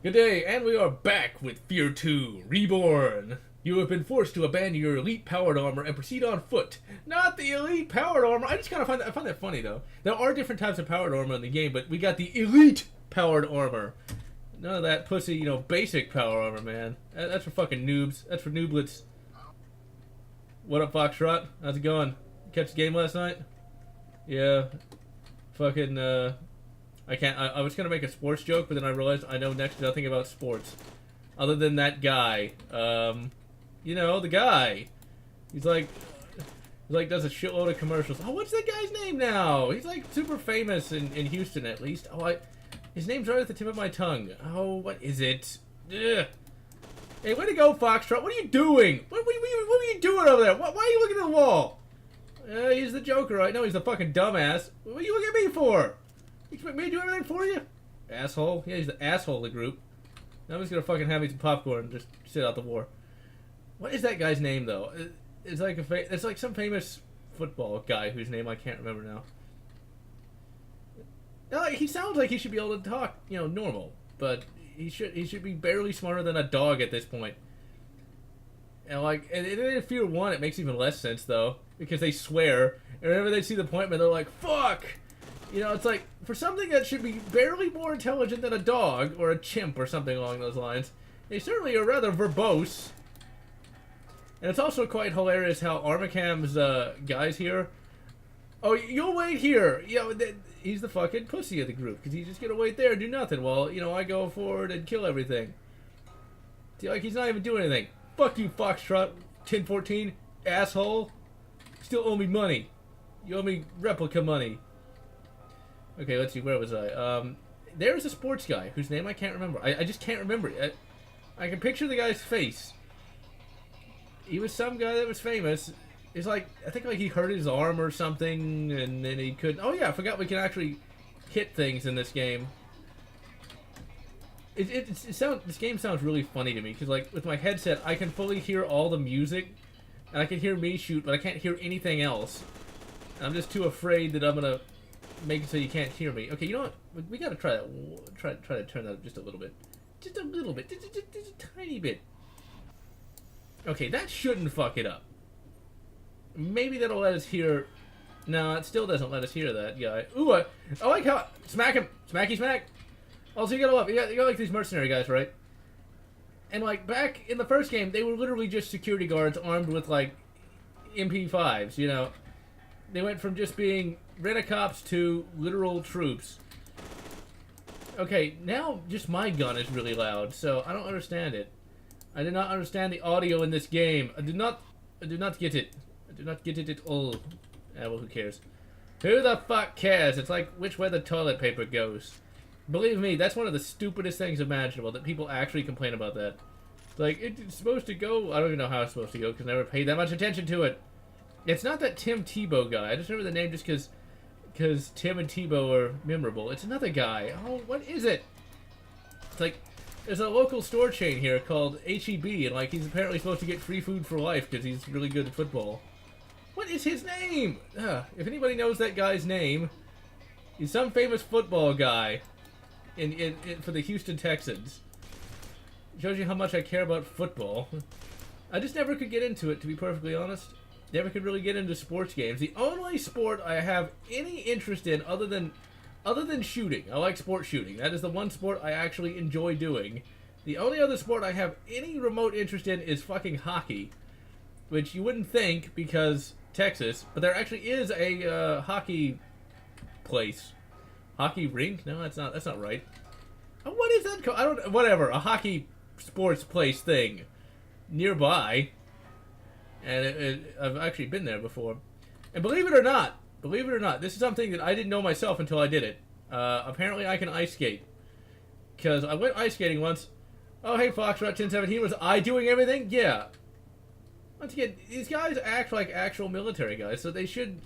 Good day, and we are back with F.E.A.R 2 Reborn. You have been forced to abandon your elite powered armor and proceed on foot. Not the elite powered armor. I just kind of find that funny though. There are different types of powered armor in the game, but we got the elite powered armor. None of that pussy, basic power armor, man. That's for fucking noobs. That's for nooblets. What up, Foxtrot? How's it going? Catch the game last night? Yeah. Fucking, I can't. I was gonna make a sports joke, but then I realized I know next to nothing about sports, other than that guy. The guy. He's like does a shitload of commercials. Oh, what's that guy's name now? He's like super famous in Houston, at least. Oh, his name's right at the tip of my tongue. Oh, what is it? Ugh. Hey, way to go, Foxtrot. What are you doing? What are you doing over there? Why are you looking at the wall? He's the Joker. I know he's the fucking dumbass. What are you looking at me for? You expect me to do everything for you? Asshole. Yeah, he's the asshole of the group. Now I'm just gonna fucking have me some popcorn and just sit out the war. What is that guy's name, though? It's like it's like some famous football guy whose name I can't remember now. He sounds like he should be able to talk, normal, but he should be barely smarter than a dog at this point. And in F.E.A.R 1, it makes even less sense though, because they swear, and whenever they see the point, they're like, "Fuck." It's like, for something that should be barely more intelligent than a dog, or a chimp, or something along those lines, they certainly are rather verbose. And it's also quite hilarious how Armacam's guys here, "Oh, you'll wait here." He's the fucking pussy of the group, because he's just gonna wait there and do nothing while, I go forward and kill everything. He's not even doing anything. Fuck you, Foxtrot, 1014, asshole. You still owe me money. You owe me replica money. Okay, let's see, where was I? There's a sports guy whose name I can't remember. I just can't remember it. I can picture the guy's face. He was some guy that was famous. It's I think he hurt his arm or something, and then he couldn't. Oh yeah, I forgot we can actually hit things in this game. This game sounds really funny to me, because with my headset, I can fully hear all the music, and I can hear me shoot, but I can't hear anything else. And I'm just too afraid that I'm gonna make it so you can't hear me. Okay, you know what? We gotta try that. Try to turn that up just a little bit. Just a little bit. Just a tiny bit. Okay, that shouldn't fuck it up. Maybe that'll let us hear. No, it still doesn't let us hear that guy. Ooh, I like how. Smack him! Smacky smack! Also, you gotta love. You got like these mercenary guys, right? And back in the first game, they were literally just security guards armed with MP5s, They went from just being rent-a-cops to literal troops. Okay, now just my gun is really loud, so I don't understand it. I do not understand the audio in this game. I do not get it. I do not get it at all. Well, who cares? Who the fuck cares? It's like which way the toilet paper goes. Believe me, that's one of the stupidest things imaginable, that people actually complain about that. It's supposed to go. I don't even know how it's supposed to go, because I never paid that much attention to it. It's not that Tim Tebow guy. I just remember the name just because Tim and Tebow are memorable. It's another guy. Oh, what is it? It's there's a local store chain here called H-E-B, and he's apparently supposed to get free food for life because he's really good at football. What is his name? If anybody knows that guy's name, he's some famous football guy for the Houston Texans. Shows you how much I care about football. I just never could get into it, to be perfectly honest. Never could really get into sports games. The only sport I have any interest in other than shooting. I like sport shooting. That is the one sport I actually enjoy doing. The only other sport I have any remote interest in is fucking hockey. Which you wouldn't think, because Texas, but there actually is a hockey place. Hockey rink? No, that's not right. What is that called? Whatever. A hockey sports place thing nearby. And I've actually been there before. And believe it or not, this is something that I didn't know myself until I did it. Apparently I can ice skate. Because I went ice skating once. Oh, hey, Foxtrot 1017, was I doing everything? Yeah. Once again, these guys act like actual military guys, so they should...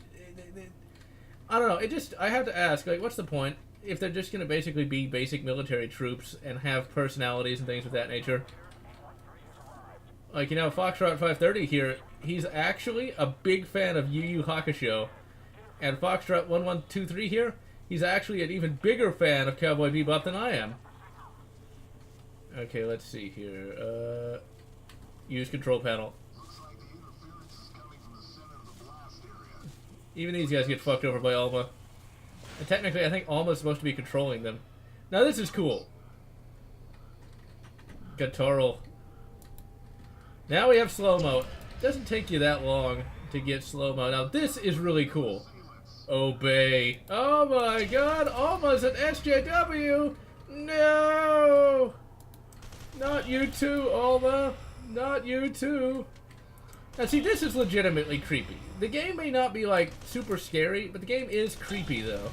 I don't know, I have to ask, what's the point if they're just going to basically be basic military troops and have personalities and things of that nature? Foxtrot 530 here, he's actually a big fan of Yu Yu Hakusho. And Foxtrot 1123 here, he's actually an even bigger fan of Cowboy Bebop than I am. Okay, let's see here. Use control panel. Even these guys get fucked over by Alma. And technically, I think Alma's supposed to be controlling them. Now this is cool. Guitarral. Now we have slow-mo. It doesn't take you that long to get slow-mo. Now this is really cool. Obey. Oh my god, Alma's an SJW! No! Not you too, Alma. Not you too. Now see, this is legitimately creepy. The game may not be, like, super scary, but the game is creepy, though.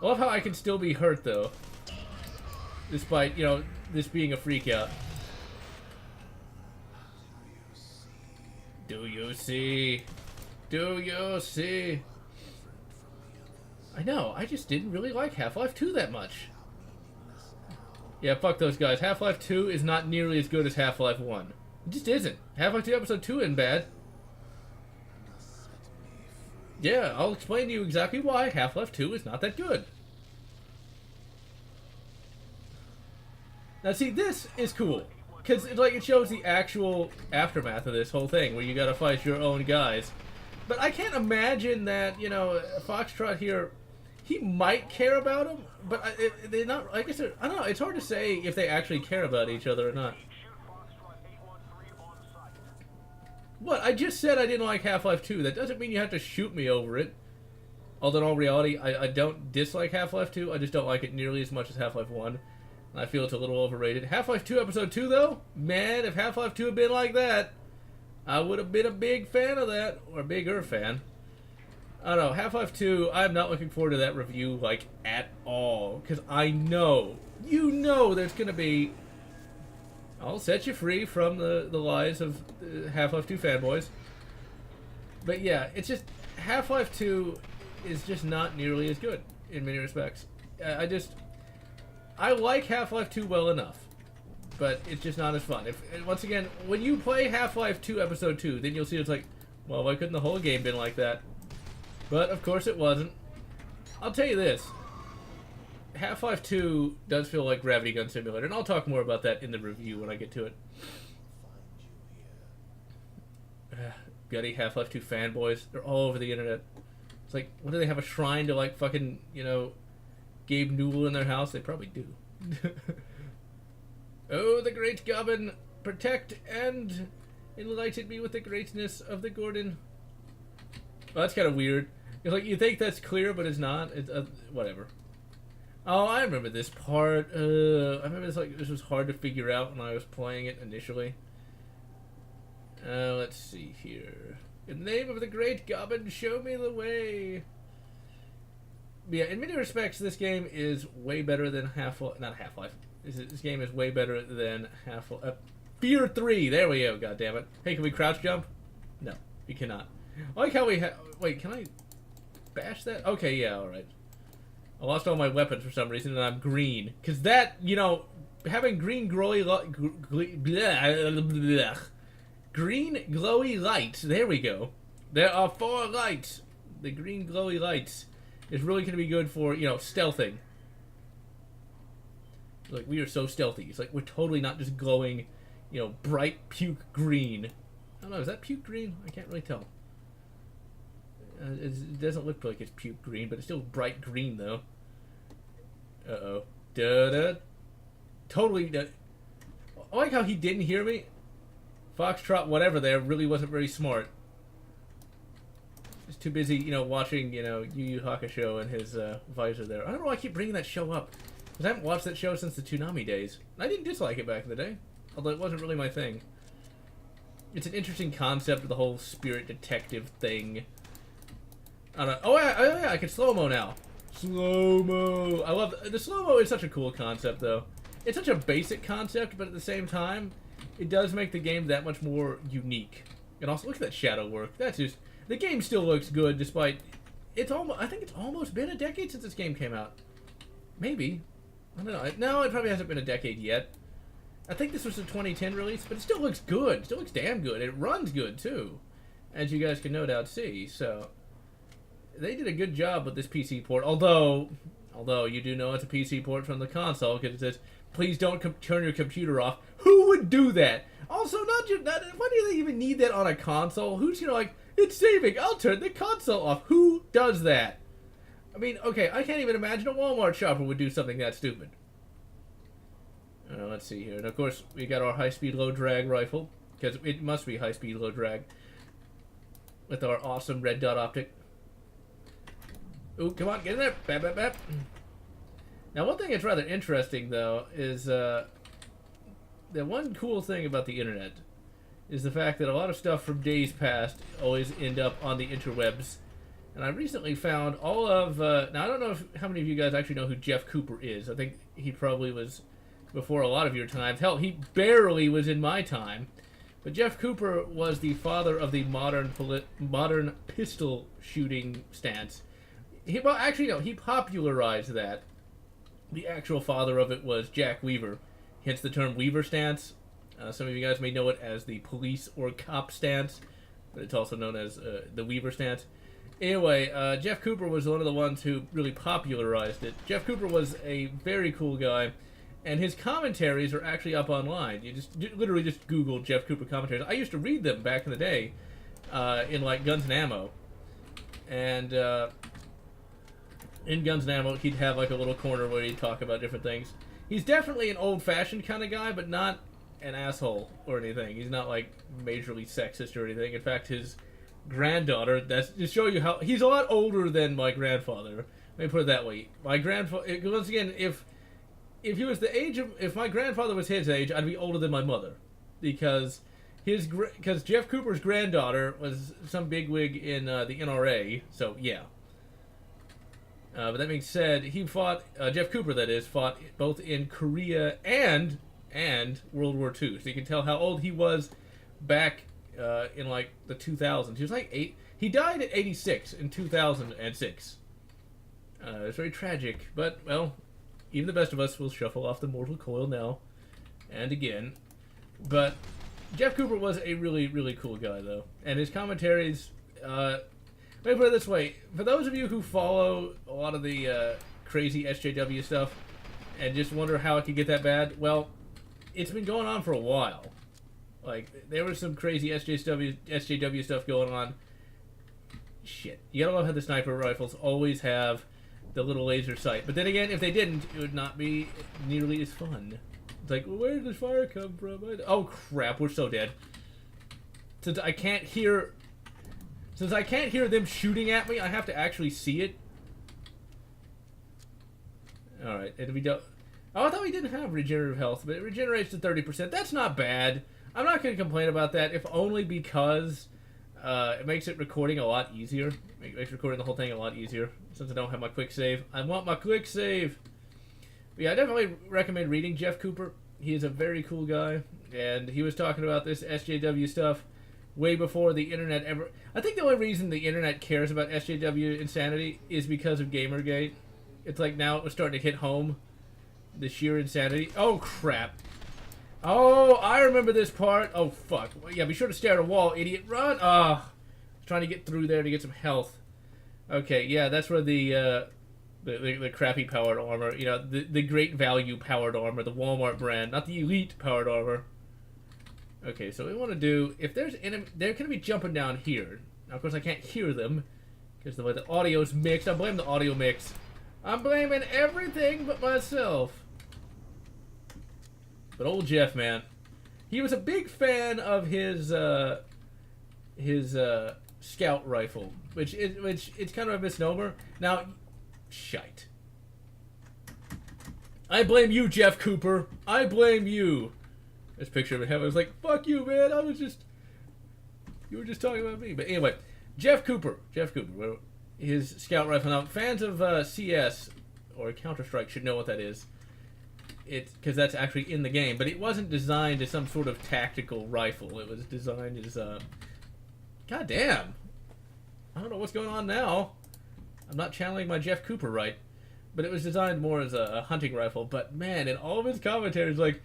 I love how I can still be hurt, though. Despite, you know, this being a freak-out. Do you see? Do you see? I know, I just didn't really like Half-Life 2 that much. Yeah, fuck those guys. Half-Life 2 is not nearly as good as Half-Life 1. It just isn't. Half-Life 2 Episode 2 isn't bad. Yeah, I'll explain to you exactly why Half-Life 2 is not that good. Now see, this is cool. Because like, it shows the actual aftermath of this whole thing, where you gotta fight your own guys. But I can't imagine that, you know, Foxtrot here, he might care about him, but they're not, I guess, I don't know, it's hard to say if they actually care about each other or not. What? I just said I didn't like Half-Life 2. That doesn't mean you have to shoot me over it. Although in all reality, I don't dislike Half-Life 2. I just don't like it nearly as much as Half-Life 1. I feel it's a little overrated. Half-Life 2 Episode 2, though? Man, if Half-Life 2 had been like that, I would have been a big fan of that. Or a bigger fan. I don't know. Half-Life 2, I'm not looking forward to that review, like, at all. Because I know, you know there's going to be... I'll set you free from the lies of Half-Life 2 fanboys. But yeah, it's just... Half-Life 2 is just not nearly as good in many respects. I like Half-Life 2 well enough, but it's just not as fun. Once again, when you play Half-Life 2 Episode 2, then you'll see it's like, well, why couldn't the whole game been like that? But, of course, it wasn't. I'll tell you this. Half-Life 2 does feel like Gravity Gun Simulator, and I'll talk more about that in the review when I get to it. Gutty Half-Life 2 fanboys, they're all over the internet. It's like, what do they have, a shrine to, like, fucking, you know, Gabe Newell in their house? They probably do. Oh, the great Goblin, protect and enlighten me with the greatness of the Gordon. Well, that's kind of weird. It's like, you think that's clear, but it's not. It's, whatever. Oh, I remember this part. I remember this was hard to figure out when I was playing it initially. Let's see here. In the name of the great Goblin, show me the way. Yeah, in many respects, this game is way better than Half-Life. Not Half-Life. This game is way better than Half-Life. F.E.A.R 3. There we go. God damn it. Hey, can we crouch jump? No, we cannot. I like how we have. Wait, can I bash that? Okay, yeah, all right. I lost all my weapons for some reason, and I'm green. Because that, you know, having green glowy green glowy lights. There we go. There are 4 lights. The green glowy lights is really going to be good for, you know, stealthing. Like, we are so stealthy. It's like we're totally not just glowing, you know, bright puke green. I don't know, is that puke green? I can't really tell. It doesn't look like it's puke green, but it's still bright green, though. Uh-oh. Da-da. Totally. I like how he didn't hear me. Foxtrot, whatever there, really wasn't very smart. He's too busy, you know, watching, you know, Yu Yu Hakusho and his visor there. I don't know why I keep bringing that show up. Because I haven't watched that show since the Toonami days. I didn't dislike it back in the day. Although it wasn't really my thing. It's an interesting concept of the whole spirit detective thing. I don't know. Oh yeah, I can slow-mo now. Slow-mo. I love the slow-mo is such a cool concept, though. It's such a basic concept, but at the same time, it does make the game that much more unique. And also, look at that shadow work. That's just... The game still looks good, despite... It's almost... I think it's almost been a decade since this game came out. Maybe. I don't know. No, it probably hasn't been a decade yet. I think this was a 2010 release, but it still looks good. It still looks damn good. It runs good, too. As you guys can no doubt see, so... They did a good job with this PC port, although Although you do know it's a PC port from the console because it says, "Please don't turn your computer off." Who would do that? Also, why do they even need that on a console? Who's like, it's saving, I'll turn the console off? Who does that? I mean, okay, I can't even imagine a Walmart shopper would do something that stupid. Let's see here. And of course, we got our high-speed low-drag rifle, because it must be high-speed low-drag, with our awesome red dot optic. Ooh, come on, get in there. Bap, bap, bap. Now, one thing that's rather interesting, though, is the one cool thing about the internet is the fact that a lot of stuff from days past always end up on the interwebs. And I recently found all of... now, I don't know how many of you guys actually know who Jeff Cooper is. I think he probably was before a lot of your times. Hell, he barely was in my time. But Jeff Cooper was the father of the modern pistol shooting stance. He popularized that. The actual father of it was Jack Weaver, hence the term Weaver stance. Some of you guys may know it as the police or cop stance, but it's also known as the Weaver stance. Anyway, Jeff Cooper was one of the ones who really popularized it. Jeff Cooper was a very cool guy, and his commentaries are actually up online. You literally just Google Jeff Cooper commentaries. I used to read them back in the day, in like Guns and Ammo, and in Guns and Ammo, he'd have like a little corner where he'd talk about different things. He's definitely an old-fashioned kind of guy, but not an asshole or anything. He's not like majorly sexist or anything. In fact, his granddaughter, that's to show you how he's a lot older than my grandfather. Let me put it that way. My grandfather, once again, if he was the age of, if my grandfather was his age, I'd be older than my mother, because Jeff Cooper's granddaughter was some bigwig in the NRA. So yeah. But that being said, he fought, Jeff Cooper that is, fought both in Korea and World War II. So you can tell how old he was back in like the 2000s. He was like 8. He died at 86 in 2006. It's very tragic, but well, even the best of us will shuffle off the mortal coil now and again. But Jeff Cooper was a really, really cool guy, though, and his commentaries. Let me put it this way: for those of you who follow a lot of the crazy SJW stuff and just wonder how it could get that bad, well, it's been going on for a while. Like, there was some crazy SJW stuff going on. Shit. You gotta love how the sniper rifles always have the little laser sight. But then again, if they didn't, it would not be nearly as fun. It's like, well, where did this fire come from? Oh, crap, we're so dead. Since I can't hear them shooting at me, I have to actually see it. Alright, it'll be done. Oh, I thought we didn't have regenerative health, but it regenerates to 30%. That's not bad. I'm not going to complain about that, if only because it makes it recording a lot easier. It makes recording the whole thing a lot easier, since I don't have my quick save. I want my quick save! But yeah, I definitely recommend reading Jeff Cooper. He is a very cool guy, and he was talking about this SJW stuff way before the internet ever... I think the only reason the internet cares about SJW insanity is because of Gamergate. It's like now it was starting to hit home. The sheer insanity. Oh, crap. Oh, I remember this part. Oh, fuck. Yeah, be sure to stare at a wall, idiot. Run! Ah, I was trying to get through there to get some health. Okay, yeah, that's where the crappy powered armor, you know, the great value powered armor, the Walmart brand, not the elite powered armor. Okay, so what we want to do, if there's enemy, they're going to be jumping down here. Now, of course, I can't hear them because the way the audio's mixed. I blame the audio mix. I'm blaming everything but myself. But old Jeff, man, he was a big fan of his scout rifle, which it's kind of a misnomer. Now, shite. I blame you, Jeff Cooper. I blame you. This picture of him, I was like, fuck you, man. You were just talking about me. But anyway, Jeff Cooper, his scout rifle. Now, fans of CS or Counter-Strike should know what that is. It's because that's actually in the game, but it wasn't designed as some sort of tactical rifle. It was designed as God damn. I don't know what's going on now. I'm not channeling my Jeff Cooper right. But it was designed more as a hunting rifle. But man, in all of his commentaries, like,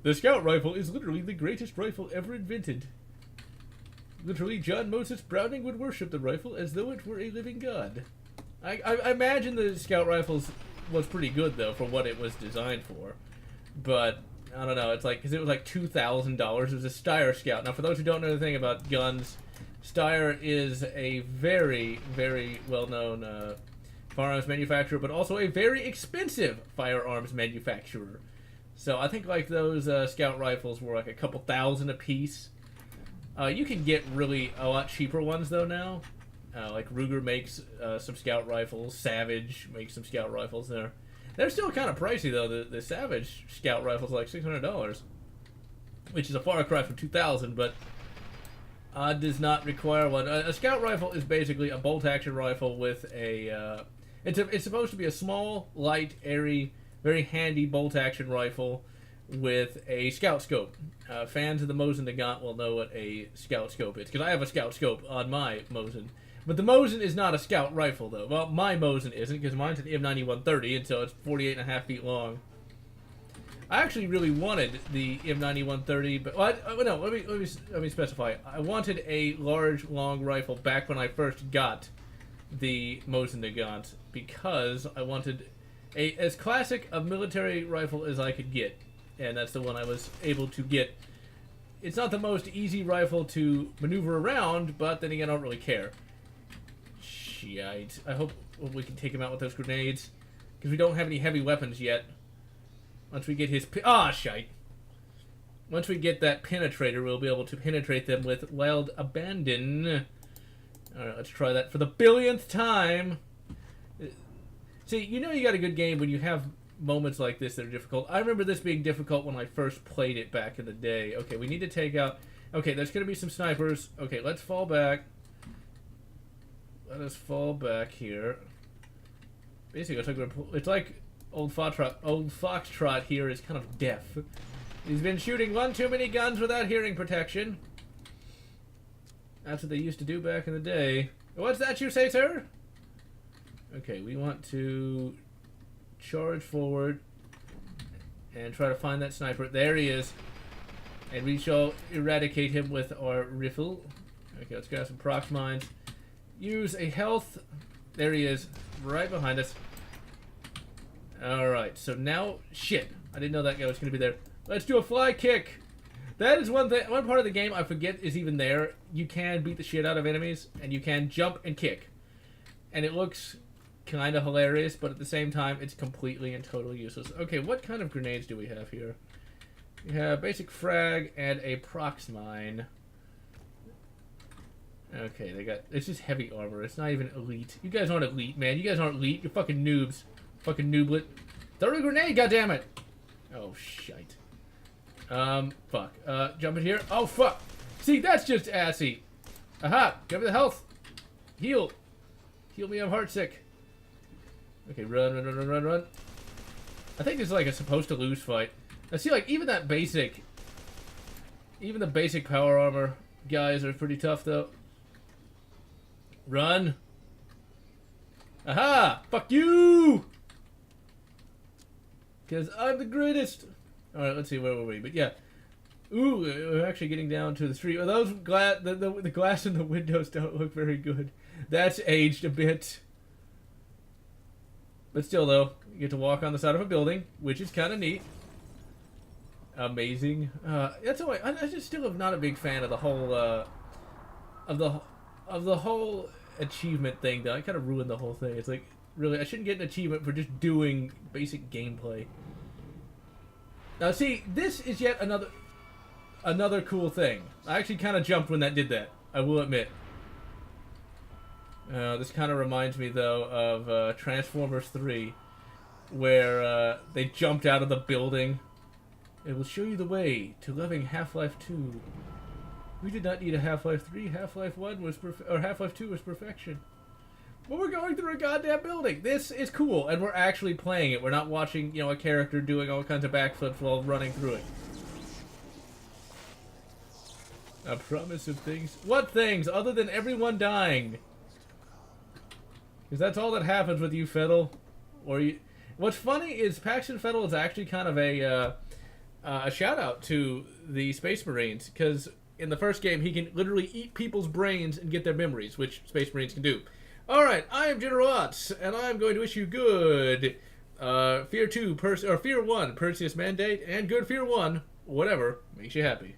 the scout rifle is literally the greatest rifle ever invented. Literally, John Moses Browning would worship the rifle as though it were a living god. I imagine the scout rifles was pretty good though for what it was designed for, but I don't know. It's like because it was like $2,000. It was a Steyr Scout. Now, for those who don't know anything about guns, Steyr is a very, very well-known firearms manufacturer, but also a very expensive firearms manufacturer. So I think like those scout rifles were like a couple thousand a piece. You can get really a lot cheaper ones though now. Like Ruger makes some scout rifles. Savage makes some scout rifles. They're still kind of pricey though. The Savage scout rifle's like $600, which is a far cry from 2,000, but does not require one. A scout rifle is basically a bolt-action rifle with a. It's supposed to be a small, light, airy, very handy bolt-action rifle with a scout scope. Fans of the Mosin Nagant will know what a scout scope is, because I have a scout scope on my Mosin. But the Mosin is not a scout rifle, though. Well, my Mosin isn't, because mine's an M9130, and so it's 48.5 feet long. I actually really wanted the M9130, but no. Let me specify. I wanted a large, long rifle back when I first got the Mosin Nagant, because I wanted as classic a military rifle as I could get, and that's the one I was able to get. It's not the most easy rifle to maneuver around, but then again, I don't really care. Shite. I hope we can take him out with those grenades, because we don't have any heavy weapons yet. Once we get his... shite. Once we get that penetrator, we'll be able to penetrate them with wild abandon. Alright, let's try that for the billionth time. See, you know you got a good game when you have moments like this that are difficult. I remember this being difficult when I first played it back in the day. Okay, we need to take out... Okay, there's going to be some snipers. Okay, let's fall back. Let us fall back here. Basically, it's like old Foxtrot here is kind of deaf. He's been shooting one too many guns without hearing protection. That's what they used to do back in the day. What's that you say, sir? Okay, we want to charge forward and try to find that sniper. There he is. And we shall eradicate him with our rifle. Okay, let's grab some prox mines. Use a health. There he is, right behind us. Alright, so now... Shit, I didn't know that guy was going to be there. Let's do a fly kick. That is one part of the game I forget is even there. You can beat the shit out of enemies, and you can jump and kick. And it looks kind of hilarious, but at the same time, it's completely and totally useless. Okay, what kind of grenades do we have here? We have basic frag and a prox mine. Okay, it's just heavy armor. It's not even elite. You guys aren't elite, man. You guys aren't elite. You're fucking noobs. Fucking nooblet. Throw a grenade, goddammit! Oh, shite. Fuck. Jump in here. Oh, fuck! See, that's just assy. Aha! Give me the health. Heal. Heal me, I'm heartsick. Okay, run. I think this is like a supposed to lose fight. I see, like, even the basic power armor guys are pretty tough, though. Run. Aha! Fuck you! Because I'm the greatest. Alright, let's see, where were we? But yeah. Ooh, we're actually getting down to the street. Well, those the glass in the windows don't look very good. That's aged a bit. But still, though, you get to walk on the side of a building, which is kind of neat. Amazing. That's all. I just still am not a big fan of the whole of the whole achievement thing, though. I kind of ruined the whole thing. It's like, really, I shouldn't get an achievement for just doing basic gameplay. Now, see, this is yet another cool thing. I actually kind of jumped when that did that, I will admit. This kind of reminds me, though, of Transformers 3, where they jumped out of the building. It will show you the way to loving Half-Life 2. We did not need a Half-Life 3. Half-Life 1 was Half-Life 2 was perfection. But we're going through a goddamn building. This is cool, and we're actually playing it. We're not watching, a character doing all kinds of backflips while running through it. A promise of things. What things? Other than everyone dying. Because that's all that happens with you, Fiddle. What's funny is Paxton Fiddle is actually kind of a shout out to the Space Marines, because in the first game he can literally eat people's brains and get their memories, which Space Marines can do. Alright, I am GeneralLotz, and I'm going to issue good F.E.A.R. 2, or F.E.A.R. 1, Perseus Mandate, and good F.E.A.R. 1, whatever makes you happy.